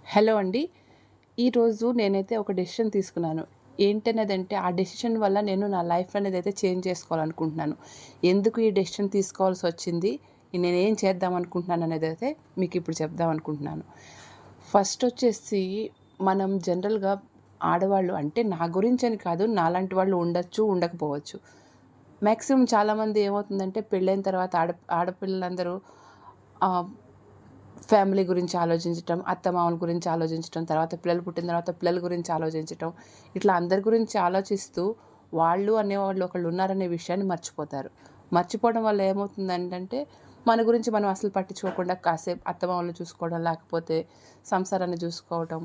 Hello అండి. ఈరోజు నేనైతే ఒక డెసిషన్ తీసుకున్నాను. ఏంటనేదంటే ఆ డెసిషన్ వల్ల నేను నా లైఫ్ అనేదైతే చేంజ్ చేసుకోవాలనుకుంటున్నాను. ఎందుకు ఈ డెసిషన్ తీసుకోవాల్సొచ్చింది? నేనేం చేద్దాం అనుకుంటున్నాను అనేదైతే మీకిప్పుడు చెప్దాం అనుకుంటున్నాను. ఫస్ట్ వచ్చేసి మనం జనరల్‌గా ఆడవాళ్ళు అంటే నా గురించని కాదు, నాలాంటి వాళ్ళు ఉండొచ్చు, ఉండకపోవచ్చు. మాక్సిమం చాలామంది ఏమవుతుందంటే పెళ్ళైన తర్వాత ఆడపిల్లలందరూ ఆహ్ ఫ్యామిలీ గురించి ఆలోచించటం, అత్తమామల గురించి ఆలోచించటం, తర్వాత పిల్లలు పుట్టిన తర్వాత పిల్లల గురించి ఆలోచించటం, ఇట్లా అందరి గురించి ఆలోచిస్తూ వాళ్ళు అనేవాళ్ళు ఒకళ్ళు ఉన్నారనే విషయాన్ని మర్చిపోతారు. మర్చిపోవడం వల్ల ఏమవుతుందంటే, మన గురించి మనం అసలు పట్టించుకోకుండా కాసేపు అత్తమామలను చూసుకోవడం, లేకపోతే సంసారాన్ని చూసుకోవటం,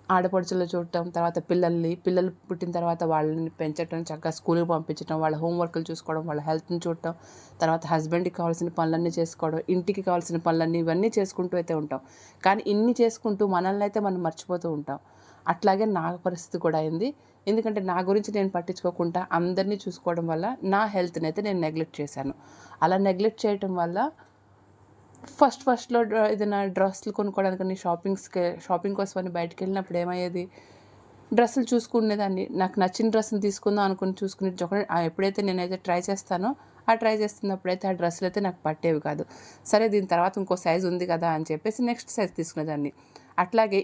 ఆడపడుచులను చూడటం, తర్వాత పిల్లలు పుట్టిన తర్వాత వాళ్ళని పెంచటం, చక్కగా స్కూల్‌కి పంపించటం, వాళ్ళ హోంవర్క్‌లు చూసుకోవడం, వాళ్ళ హెల్త్‌ని చూడటం, తర్వాత హస్బెండ్‌కి కావాల్సిన పనులన్నీ చేసుకోవడం, ఇంటికి కావాల్సిన పనులన్నీ ఇవన్నీ చేసుకుంటూ అయితే ఉంటాం. కానీ ఇన్ని చేసుకుంటూ మనల్నయితే మనం మర్చిపోతూ ఉంటాం. అట్లాగే నా పరిస్థితి కూడా అయింది. ఎందుకంటే నా గురించి నేను పట్టించుకోకుండా అందరిని చూసుకోవడం వల్ల నా హెల్త్‌నయితే నేను నెగ్లెక్ట్ చేశాను. అలా నెగ్లెక్ట్ చేయటం వల్ల ఫస్ట్‌లో ఏదైనా డ్రెస్సులు కొనుక్కోవడానికని షాపింగ్ కోసమని బయటికెళ్ళినప్పుడు ఏమయ్యేది, డ్రెస్సులు చూసుకునేదాన్ని. నాకు నచ్చిన డ్రెస్‌ని తీసుకుందాం అనుకుని చూసుకుని ఎప్పుడైతే నేనైతే ట్రై చేస్తానో, ఆ ట్రై చేస్తున్నప్పుడైతే ఆ డ్రెస్సులయితే నాకు పట్టేవి కాదు. సరే దీని తర్వాత ఇంకో సైజ్ ఉంది కదా అని చెప్పేసి నెక్స్ట్ సైజ్ తీసుకునేదాన్ని. అట్లాగే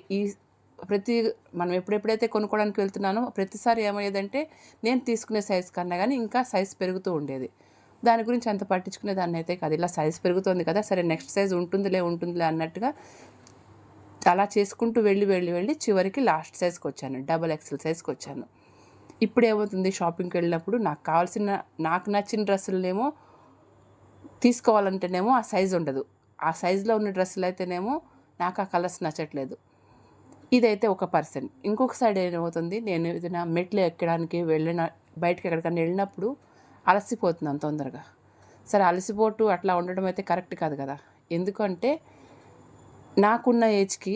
ప్రతి మనం ఎప్పుడైతే కొనుక్కోవడానికి వెళ్తున్నానో ప్రతిసారి ఏమయ్యేదంటే, నేను తీసుకునే సైజ్ కన్నా గానీ ఇంకా సైజ్ పెరుగుతూ ఉండేది. దాని గురించి అంత పట్టించుకునేదాన్నయితే కాదు. ఇలా సైజ్ పెరుగుతోంది కదా! సరే నెక్స్ట్ సైజ్ ఉంటుందిలే అన్నట్టుగా అలా చేసుకుంటూ వెళ్ళి చివరికి లాస్ట్ సైజ్‌కొచ్చాను. డబుల్ ఎక్సెల్ సైజ్‌కొచ్చాను. ఇప్పుడేమవుతుంది షాపింగ్‌కెళ్ళినప్పుడు నాకు నచ్చిన డ్రెస్సులనేమో తీసుకోవాలంటేనేమో ఆ సైజ్ ఉండదు. ఆ సైజ్‌లో ఉన్న డ్రెస్సులయితేనేమో నాకు ఆ కలర్స్ నచ్చట్లేదు. ఇదైతే ఒక పర్సన్. ఇంకొక సైడ్ ఏమవుతుంది, నేను ఏదైనా మెట్లు ఎక్కడానికి బయటికెక్కడికన్నా ఎళ్ళినప్పుడు అలసిపోతున్నాను తొందరగా. సరే అలసిపోతూ అట్లా ఉండడం అయితే కరెక్ట్ కాదు కదా! ఎందుకంటే నాకున్న ఏజ్‌కి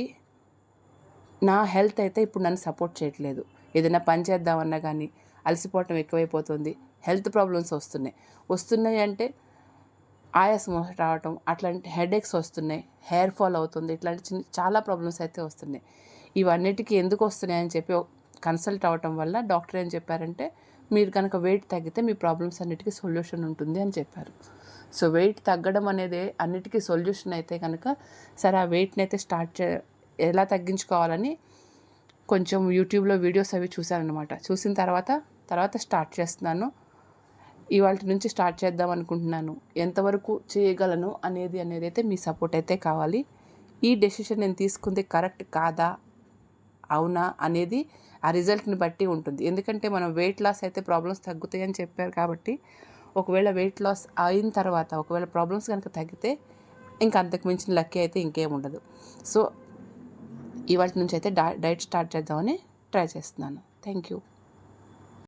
నా హెల్త్ అయితే ఇప్పుడు నన్ను సపోర్ట్ చేయట్లేదు. ఏదైనా పని చేద్దామన్నా గానీ అలసిపోవటం ఎక్కువైపోతుంది. హెల్త్ ప్రాబ్లమ్స్ వస్తున్నాయి. వస్తున్నాయి అంటే ఆయాసం రావటం, అట్లాంటి హెడేక్స్ వస్తున్నాయి. హెయిర్ ఫాల్ అవుతుంది. ఇట్లాంటి చాలా ప్రాబ్లమ్స్ అయితే వస్తున్నాయి. ఇవన్నిటికి ఎందుకు వస్తున్నాయని చెప్పి కన్సల్ట్ అవ్వటం వల్ల డాక్టర్ ఏం చెప్పారంటే, మీరు కనుక వెయిట్ తగ్గితే మీ ప్రాబ్లమ్స్ అన్నిటికి సొల్యూషన్ ఉంటుంది అని చెప్పారు. సో, వెయిట్ తగ్గడం అనేది అన్నిటికీ సొల్యూషన్ అయితే గనక, సరే ఆ వెయిట్‌ని అయితే ఎలా తగ్గించుకోవాలని కొంచెం యూట్యూబ్‌లో వీడియోస్ అవి చూశాననమాట. చూసిన తర్వాత స్టార్ట్ చేస్తున్నాను. ఇవాల్టి నుంచి స్టార్ట్ చేద్దాం అనుకుంటున్నాను. ఎంతవరకు చేయగలను అనేదైతే మీ సపోర్ట్ అయితే కావాలి. ఈ డెసిషన్ నేను తీసుకుంది కరెక్ట్ కాదా? అవునా? అనేది ఆ రిజల్ట్‌ని బట్టి ఉంటుంది. ఎందుకంటే మనం వెయిట్ లాస్ అయితే ప్రాబ్లమ్స్ తగ్గుతాయని చెప్పారు కాబట్టి, ఒకవేళ వెయిట్ లాస్ అయిన తర్వాత ఒకవేళ ప్రాబ్లమ్స్ గనుక తగ్గితే ఇంక అంతకు మించిన లక్కీ అయితే ఇంకేముండదు. సో, ఇవాల్టి నుంచి అయితే డైట్ స్టార్ట్ చేద్దామని ట్రై చేస్తున్నాను. Thank you.